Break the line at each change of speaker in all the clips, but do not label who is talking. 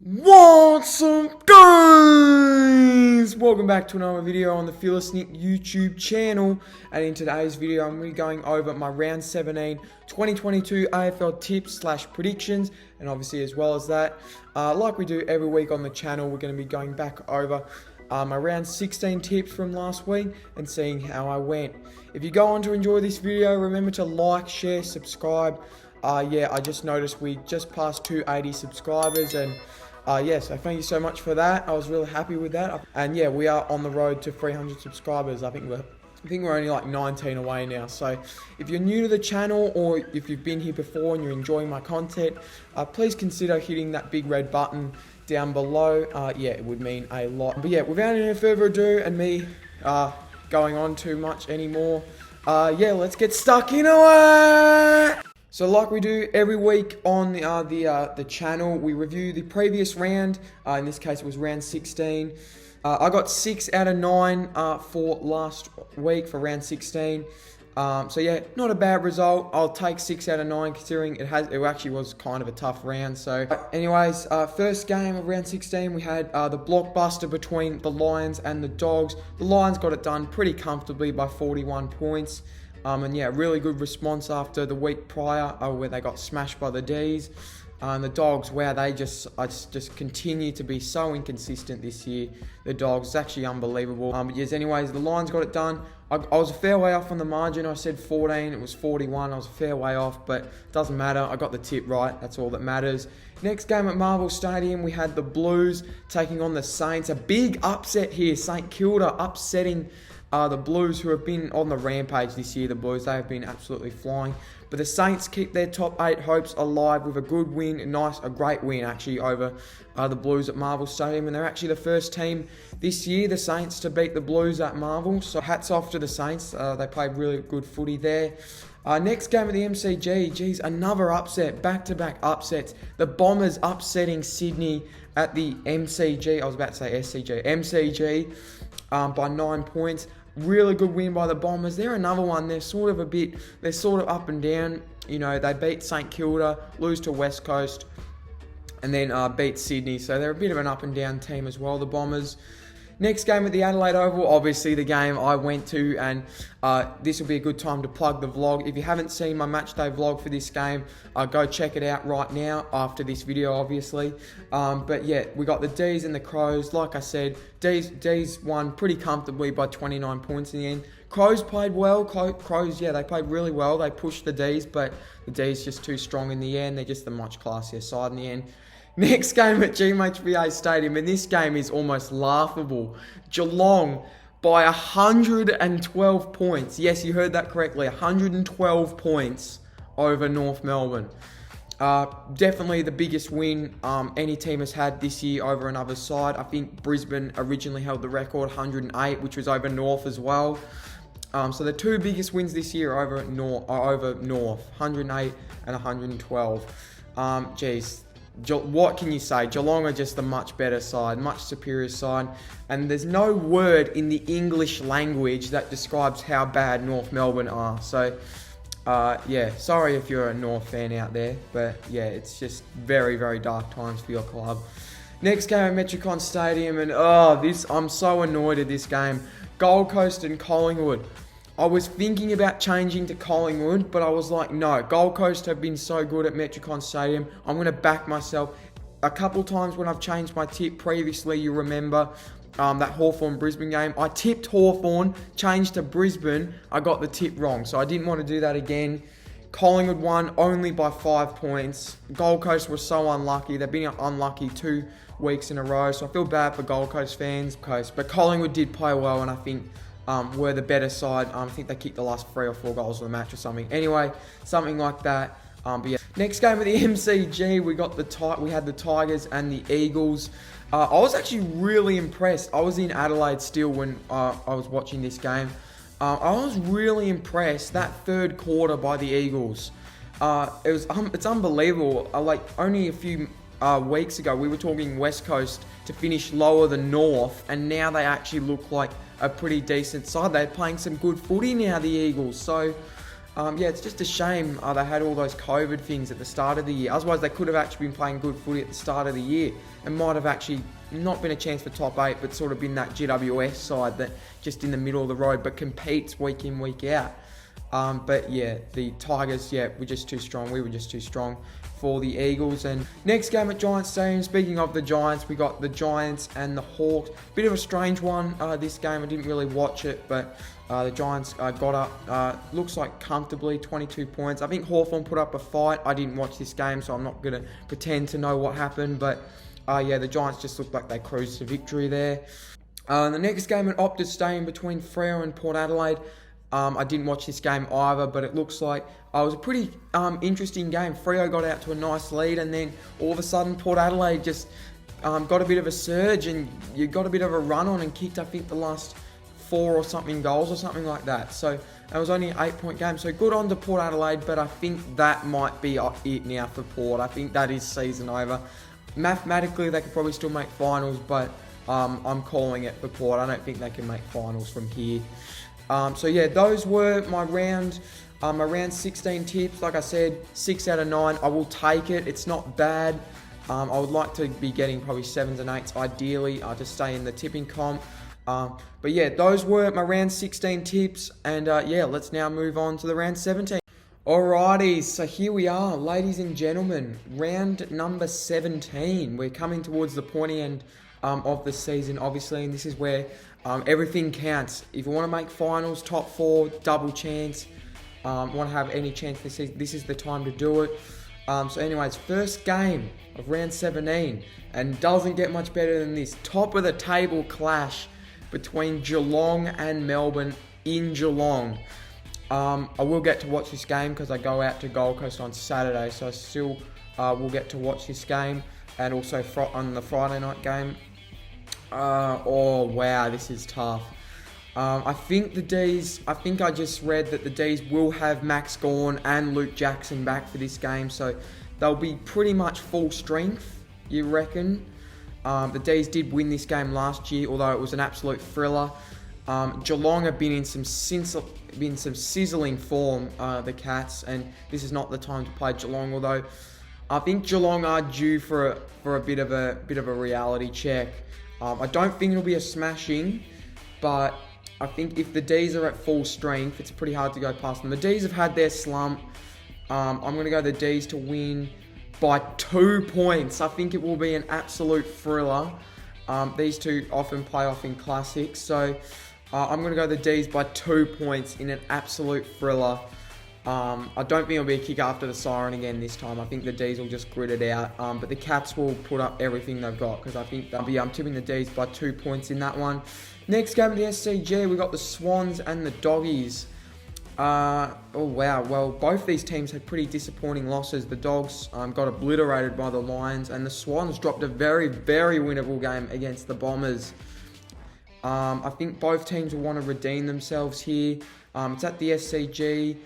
What's up, guys? Welcome back to another video on the Fearless Nick YouTube channel. And in today's video, I'm going to be going over my round 17 2022 AFL tips / predictions. And obviously, as well as that, like we do every week on the channel, we're going to be going back over my round 16 tips from last week and seeing how I went. If you go on to enjoy this video, remember to like, share, subscribe. Yeah, I just noticed we just passed 280 subscribers, and so thank you so much for that. I was really happy with that. And yeah, we are on the road to 300 subscribers. I think we're only like 19 away now. So if you're new to the channel, or if you've been here before and you're enjoying my content, please consider hitting that big red button down below. Yeah, it would mean a lot. But yeah, without any further ado and me going on too much anymore, yeah, let's get stuck into it. So like we do every week on the channel, we review the previous round. In this case, it was round 16. I got 6 out of 9 for last week for round 16. So yeah, not a bad result. I'll take 6 out of 9 considering it actually was kind of a tough round. So anyways, first game of round 16, we had the blockbuster between the Lions and the Dogs. The Lions got it done pretty comfortably by 41 points. And yeah, really good response after the week prior where they got smashed by the D's. The Dogs, wow, they just continue to be so inconsistent this year. The Dogs, it's actually unbelievable. But yes, anyways, the Lions got it done. I was a fair way off on the margin. I said 14, it was 41. I was a fair way off, but it doesn't matter. I got the tip right. That's all that matters. Next game at Marvel Stadium, we had the Blues taking on the Saints. A big upset here. St Kilda upsetting the Blues, who have been on the rampage this year. The Blues, they have been absolutely flying. But the Saints keep their top 8 hopes alive with a good win, a great win actually over the Blues at Marvel Stadium. And they're actually the first team this year, the Saints, to beat the Blues at Marvel. So hats off to the Saints. They played really good footy there. Next game at the MCG, geez, another upset, back-to-back upsets. The Bombers upsetting Sydney at the MCG. I was about to say SCG. MCG by 9 points. Really good win by the Bombers. They're another one. They're sort of up and down. You know, they beat St Kilda, lose to West Coast, and then beat Sydney. So they're a bit of an up and down team as well, the Bombers. Next game at the Adelaide Oval, obviously the game I went to, and this will be a good time to plug the vlog. If you haven't seen my match day vlog for this game, go check it out right now after this video, obviously. But yeah, we got the D's and the Crows. Like I said, D's won pretty comfortably by 29 points in the end. Crows played well. Crows, yeah, they played really well. They pushed the D's, but the D's just too strong in the end. They're just the much classier side in the end. Next game at GMHBA Stadium, and this game is almost laughable. Geelong by 112 points. Yes, you heard that correctly. 112 points over North Melbourne. Definitely the biggest win any team has had this year over another side. I think Brisbane originally held the record, 108, which was over North as well. So the two biggest wins this year are over North, 108 and 112. Geez. What can you say? Geelong are just a much better side, much superior side, and there's no word in the English language that describes how bad North Melbourne are. So, yeah, sorry if you're a North fan out there, but yeah, it's just very, very dark times for your club. Next game at Metricon Stadium, and I'm so annoyed at this game. Gold Coast and Collingwood. I was thinking about changing to Collingwood, but I was like, no, Gold Coast have been so good at Metricon Stadium. I'm going to back myself. A couple times when I've changed my tip previously, you remember that Hawthorn-Brisbane game. I tipped Hawthorn, changed to Brisbane. I got the tip wrong, so I didn't want to do that again. Collingwood won only by 5 points. Gold Coast was so unlucky. They've been unlucky 2 weeks in a row, so I feel bad for Gold Coast fans. But Collingwood did play well, and I think were the better side. I think they kicked the last 3 or 4 goals of the match or something. Anyway, something like that. But yeah. Next game at the MCG, we had the Tigers and the Eagles. I was actually really impressed. I was in Adelaide still when I was watching this game. I was really impressed that third quarter by the Eagles. It's unbelievable. Like only a few weeks ago, we were talking West Coast to finish lower than North, and now they actually look like a pretty decent side. They're playing some good footy now, the Eagles. So yeah, it's just a shame they had all those COVID things at the start of the year. Otherwise, they could have actually been playing good footy at the start of the year and might have actually not been a chance for top 8, but sort of been that GWS side that just in the middle of the road, but competes week in, week out. But yeah, the Tigers, yeah, were just too strong. We were just too strong for the Eagles. And next game at Giants Stadium, speaking of the Giants, we got the Giants and the Hawks. Bit of a strange one, this game. I didn't really watch it, but the Giants got up, looks like comfortably, 22 points. I think Hawthorn put up a fight. I didn't watch this game, so I'm not going to pretend to know what happened. But yeah, the Giants just looked like they cruised to victory there. The next game at Optus Stadium between Freo and Port Adelaide. I didn't watch this game either, but it looks like it was a pretty interesting game. Freo got out to a nice lead, and then all of a sudden Port Adelaide just got a bit of a surge, and you got a bit of a run on and kicked, I think, the last 4 or something goals or something like that. So it was only an 8-point game. So good on to Port Adelaide, but I think that might be it now for Port. I think that is season over. Mathematically, they could probably still make finals, but I'm calling it for Port. I don't think they can make finals from here. So yeah, those were my round 16 tips. Like I said, 6 out of 9. I will take it. It's not bad. I would like to be getting probably 7s and 8s ideally to stay in the tipping comp. But yeah, those were my round 16 tips. And yeah, let's now move on to the round 17. Alrighty, so here we are, ladies and gentlemen. Round number 17. We're coming towards the pointy end of the season, obviously, and this is where everything counts. If you want to make finals, top 4, double chance, want to have any chance this season, this is the time to do it. So anyways, first game of round 17, and doesn't get much better than this. Top of the table clash between Geelong and Melbourne in Geelong. I will get to watch this game because I go out to Gold Coast on Saturday, so I still will get to watch this game, and also on the Friday night game. Oh wow, this is tough. I think the D's, I think I just read that the D's will have Max Gawn and Luke Jackson back for this game, so they'll be pretty much full strength, you reckon? The D's did win this game last year, although it was an absolute thriller. Geelong have been in some sizzling form, the Cats, and this is not the time to play Geelong, although I think Geelong are due for a bit of a reality check. I don't think it'll be a smashing, but I think if the D's are at full strength, it's pretty hard to go past them. The D's have had their slump. I'm going to go the D's to win by 2 points. I think it will be an absolute thriller. These two often play off in classics, so I'm going to go the D's by 2 points in an absolute thriller. I don't think it'll be a kick after the siren again this time. I think the D's will just grit it out. But the Cats will put up everything they've got, because I think they'll be tipping the D's by 2 points in that one. Next game of the SCG, we got the Swans and the Doggies. Oh wow, well, both these teams had pretty disappointing losses. The Dogs got obliterated by the Lions, and the Swans dropped a very, very winnable game against the Bombers. I think both teams will want to redeem themselves here. It's at the SCG,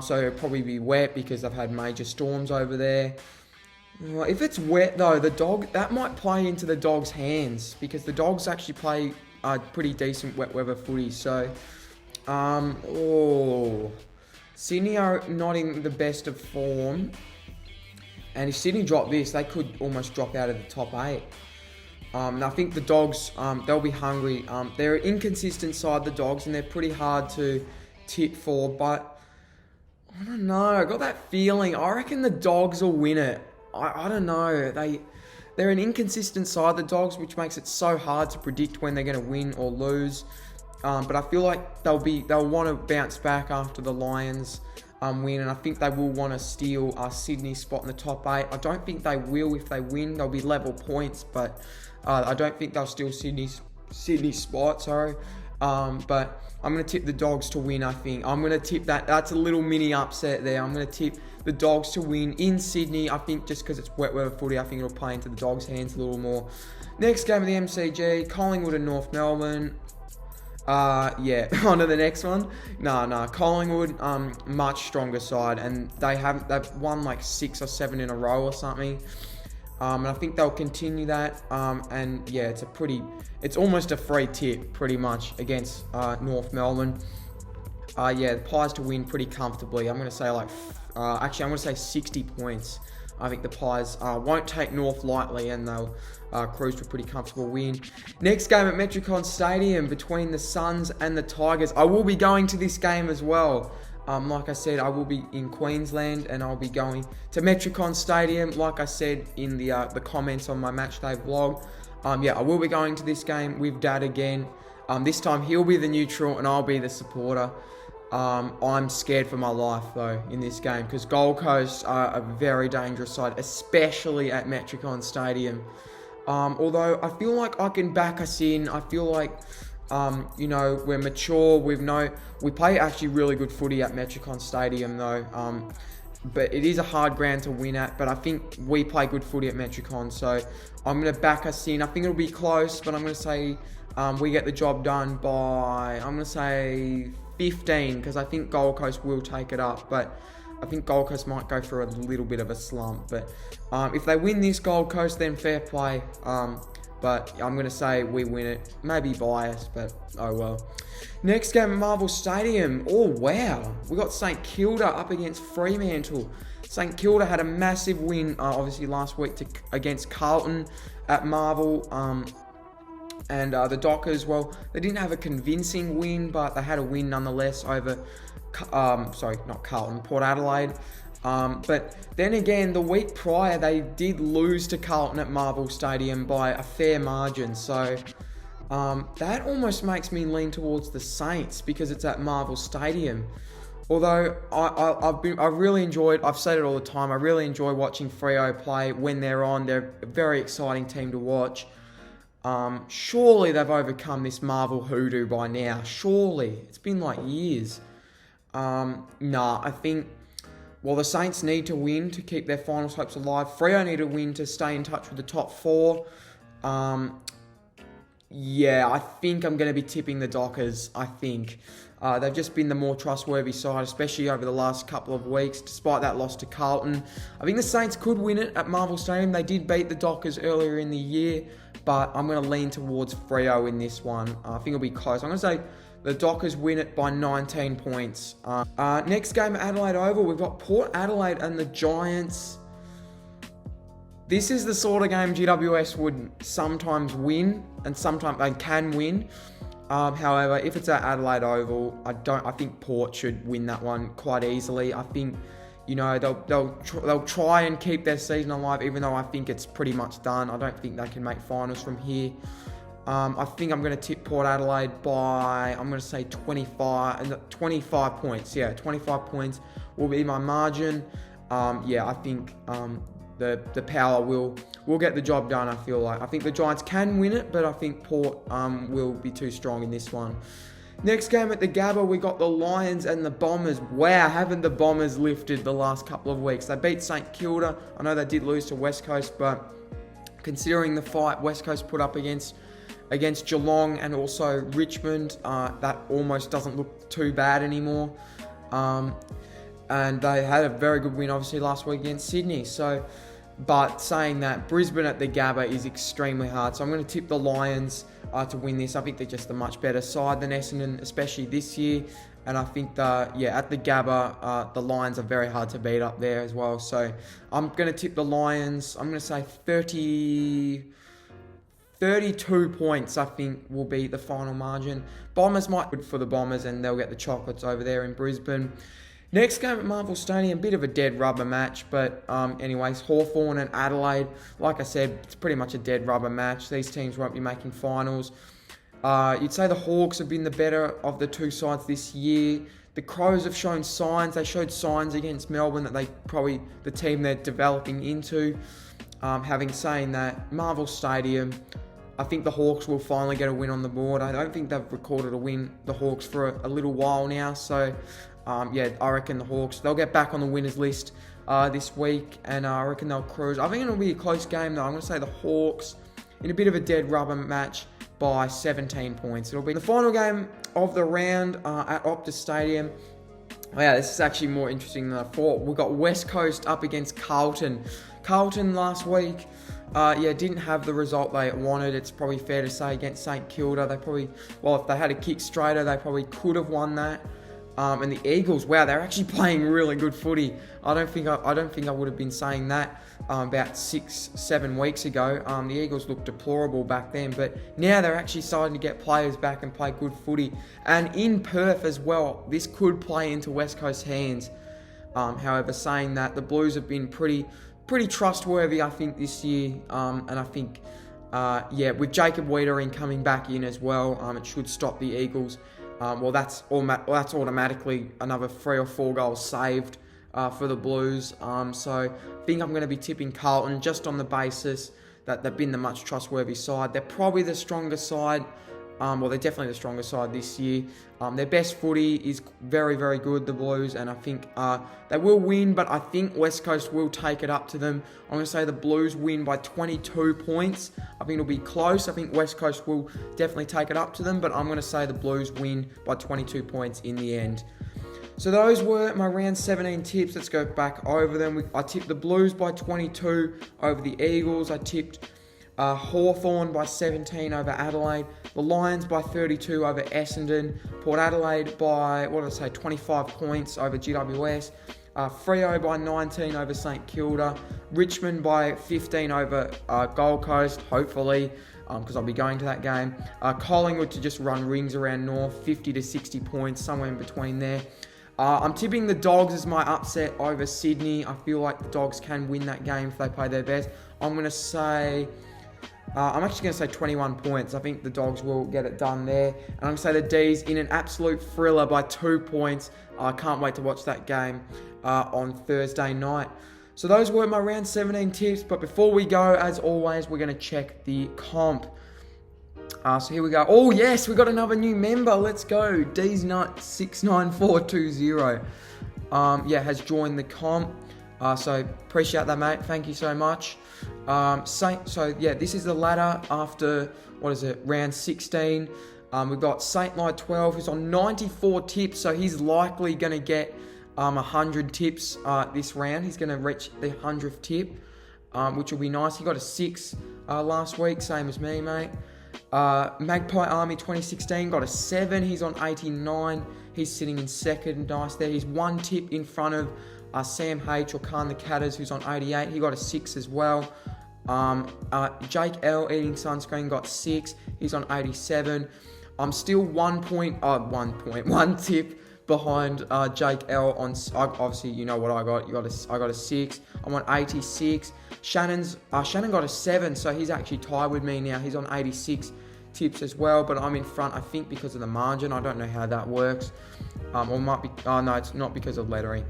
so it'll probably be wet because they've had major storms over there. If it's wet though, that might play into the Dogs' hands, because the Dogs actually play pretty decent wet weather footy. So, Sydney are not in the best of form, and if Sydney drop this, they could almost drop out of the top 8. And I think the Dogs, they'll be hungry. They're an inconsistent side, the Dogs, and they're pretty hard to tip for, but I don't know. I got that feeling. I reckon the Dogs will win it. I don't know. They're an inconsistent side, the Dogs, which makes it so hard to predict when they're going to win or lose. But I feel like they'll want to bounce back after the Lions win, and I think they will want to steal Sydney's spot in the top 8. I don't think they will if they win. They'll be level points, but I don't think they'll steal Sydney's spot. Sorry. But I'm going to tip the Dogs to win, I think. I'm going to tip that. That's a little mini upset there. I'm going to tip the Dogs to win in Sydney. I think just because it's wet weather footy, I think it'll play into the Dogs' hands a little more. Next game of the MCG, Collingwood and North Melbourne. Yeah, on to the next one. No, Collingwood, much stronger side, and they've won like 6 or 7 in a row or something. And I think they'll continue that. And yeah, it's almost a free tip pretty much against North Melbourne. Yeah, the Pies to win pretty comfortably. I'm going to say actually I'm going to say 60 points. I think the Pies won't take North lightly, and they'll cruise to a pretty comfortable win. Next game at Metricon Stadium between the Suns and the Tigers. I will be going to this game as well. Like I said, I will be in Queensland, and I'll be going to Metricon Stadium, like I said in the comments on my matchday vlog. Yeah, I will be going to this game with Dad again. This time he'll be the neutral and I'll be the supporter. I'm scared for my life though in this game, because Gold Coast are a very dangerous side, especially at Metricon Stadium. Although I feel like I can back us in. I feel like you know, we're mature. We play actually really good footy at Metricon Stadium though. But it is a hard ground to win at. But I think we play good footy at Metricon, so I'm going to back us in. I think it'll be close, but I'm going to say we get the job done by, I'm going to say 15, because I think Gold Coast will take it up. But I think Gold Coast might go through a little bit of a slump. But if they win this Gold Coast, then fair play. But I'm going to say we win it. Maybe biased, but oh well. Next game at Marvel Stadium. Oh, wow. We got St Kilda up against Fremantle. St Kilda had a massive win, obviously, last week against Carlton at Marvel. And the Dockers, well, they didn't have a convincing win, but they had a win nonetheless over, sorry, not Carlton, Port Adelaide. But then again, the week prior, they did lose to Carlton at Marvel Stadium by a fair margin. So that almost makes me lean towards the Saints because it's at Marvel Stadium. Although I really enjoyed, I've said it all the time, I really enjoy watching Freo play when they're on. They're a very exciting team to watch. Surely they've overcome this Marvel hoodoo by now. Surely. It's been like years. Nah, I think, well, the Saints need to win to keep their finals hopes alive. Freo need to win to stay in touch with the top four. Yeah, I think I'm going to be tipping the Dockers, I think. They've just been the more trustworthy side, especially over the last couple of weeks, despite that loss to Carlton. I think the Saints could win it at Marvel Stadium. They did beat the Dockers earlier in the year, but I'm going to lean towards Freo in this one. I think it'll be close. I'm going to say the Dockers win it by 19 points. Next game at Adelaide Oval, we've got Port Adelaide and the Giants. This is the sort of game GWS would sometimes win, and sometimes they can win. However, if it's at Adelaide Oval, I think Port should win that one quite easily. I think, you know, they'll try and keep their season alive, even though I think it's pretty much done. I don't think they can make finals from here. I think I'm going to tip Port Adelaide by, I'm going to say 25 points. Yeah, 25 points will be my margin. Yeah, I think the Power will get the job done, I feel like. I think the Giants can win it, but I think Port will be too strong in this one. Next game at the Gabba, we got the Lions and the Bombers. Wow, haven't the Bombers lifted the last couple of weeks? They beat St Kilda. I know they did lose to West Coast, but considering the fight West Coast put up against Geelong and also Richmond, that almost doesn't look too bad anymore. And they had a very good win, obviously, last week against Sydney. So, but saying that, Brisbane at the Gabba is extremely hard. So I'm going to tip the Lions to win this. I think they're just a much better side than Essendon, especially this year. And I think at the Gabba, the Lions are very hard to beat up there as well. So I'm going to tip the Lions. I'm going to say 32 points, I think, will be the final margin. Bombers might be good for the Bombers, and they'll get the chocolates over there in Brisbane. Next game at Marvel Stadium, bit of a dead rubber match, but anyways, Hawthorn and Adelaide, like I said, it's pretty much a dead rubber match. These teams won't be making finals. You'd say the Hawks have been the better of the two sides this year. The Crows have shown signs. They showed signs against Melbourne that they probably the team they're developing into. Having saying that, Marvel Stadium, I think the Hawks will finally get a win on the board. I don't think they've recorded a win, the Hawks, for a little while now. So, yeah, I reckon the Hawks, they'll get back on the winners list this week, and I reckon they'll cruise. I think it'll be a close game, though. I'm going to say the Hawks in a bit of a dead rubber match by 17 points. It'll be the final game of the round at Optus Stadium. Oh, yeah, this is actually more interesting than I thought. We've got West Coast up against Carlton. Carlton last week, didn't have the result they wanted. It's probably fair to say against St Kilda. They probably, well, if they had a kick straighter, they probably could have won that. And the Eagles, wow, they're actually playing really good footy. I don't think I would have been saying that about 6-7 weeks ago. The Eagles looked deplorable back then, but now they're actually starting to get players back and play good footy. And in Perth as well, this could play into West Coast hands. However, saying that, the Blues have been pretty trustworthy, I think, this year. And I think, with Jacob Weitering coming back in as well, it should stop the Eagles. That's automatically another 3 or 4 goals saved for the Blues. So I think I'm going to be tipping Carlton just on the basis that they've been the much trustworthy side. They're probably the stronger side. They're definitely the stronger side this year. Their best footy is very, very good, the Blues, and I think they will win, but I think West Coast will take it up to them. I'm going to say the Blues win by 22 points. I think it'll be close. I think West Coast will definitely take it up to them, but I'm going to say the Blues win by 22 points in the end. So those were my round 17 tips. Let's go back over them. I tipped the Blues by 22 over the Eagles. I tipped Hawthorn by 17 over Adelaide, the Lions by 32 over Essendon, Port Adelaide by 25 points over GWS, Freo by 19 over St Kilda, Richmond by 15 over Gold Coast, hopefully, because I'll be going to that game, Collingwood to just run rings around North, 50 to 60 points, somewhere in between there. I'm tipping the Dogs as my upset over Sydney. I feel like the Dogs can win that game if they play their best. I'm actually going to say 21 points. I think the Dogs will get it done there. And I'm going to say the D's in an absolute thriller by 2 points. I can't wait to watch that game on Thursday night. So those were my round 17 tips. But before we go, as always, we're going to check the comp. So here we go. Oh, yes, we got another new member. Let's go. D's Nut 69420 has joined the comp. So appreciate that, mate. Thank you so much. This is the ladder after, round 16. We've got Saint Light 12, who's on 94 tips, so he's likely going to get 100 tips this round. He's going to reach the 100th tip, which will be nice. He got a 6 last week, same as me, mate. Magpie Army 2016 got a 7. He's on 89. He's sitting in second. Nice there. He's 1 tip in front of Sam H or Khan the Catters, who's on 88. He got a 6 as well. Jake L Eating Sunscreen got 6. He's on 87. I'm still 1 tip behind Jake L on. Obviously, you know what I got. I got a 6. I'm on 86. Shannon got a 7, so he's actually tied with me now. He's on 86 tips as well, but I'm in front, I think, because of the margin. I don't know how that works. Or might be. Oh no, it's not because of lettering.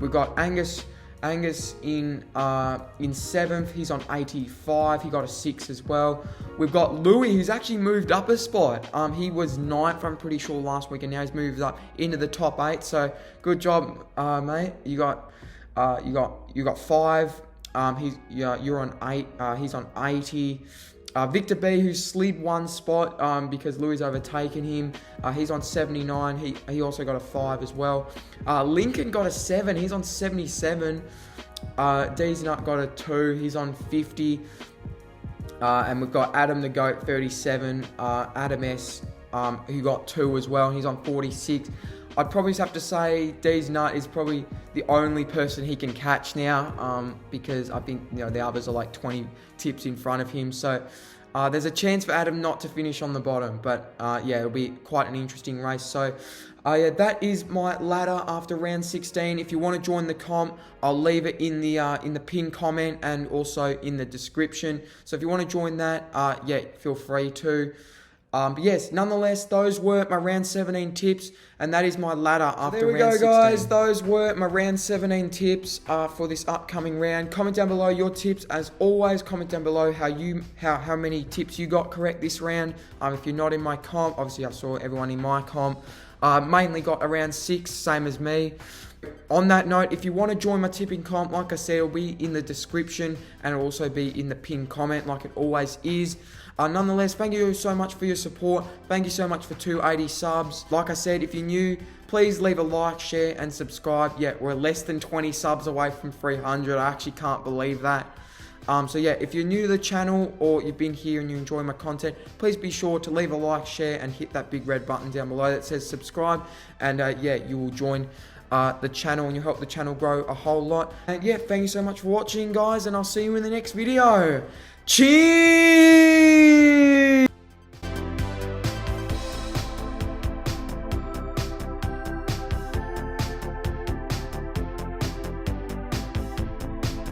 We've got Angus in 7th. He's on 85. He got a 6 as well. We've got Louis, who's actually moved up a spot. He was 9th, I'm pretty sure, last week, and now he's moved up into the top 8. So good job, mate. You got 5. You're on 8. He's on 80. Victor B, who slid 1 spot because Louis overtaken him. He's on 79. He also got a 5 as well. Lincoln got a 7. He's on 77. D's Nut got a 2. He's on 50. And we've got Adam the Goat 37. Adam S, who got 2 as well. He's on 46. I'd probably have to say D's Nut is probably the only person he can catch now, because I think the others are like 20 tips in front of him. So there's a chance for Adam not to finish on the bottom, but it'll be quite an interesting race. So that is my ladder after round 16. If you want to join the comp, I'll leave it in the pinned comment and also in the description. So if you want to join that, feel free to. But yes, nonetheless, those were my round 17 tips, and that is my ladder after round 16. There we go, guys. Those were my round 17 tips for this upcoming round. Comment down below your tips. As always, comment down below how many tips you got correct this round. If you're not in my comp, obviously I saw everyone in my comp. Mainly got around 6, same as me. On that note, if you want to join my tipping comp, like I said, it'll be in the description and it'll also be in the pinned comment like it always is. Nonetheless, thank you so much for your support. Thank you so much for 280 subs. Like I said, if you're new, please leave a like, share, and subscribe. Yeah, we're less than 20 subs away from 300. I actually can't believe that. So yeah, if you're new to the channel or you've been here and you enjoy my content, please be sure to leave a like, share, and hit that big red button down below that says subscribe. And yeah, you will join the channel and you help the channel grow a whole lot. And yeah, thank you so much for watching, guys, and I'll see you in the next video. Cheers!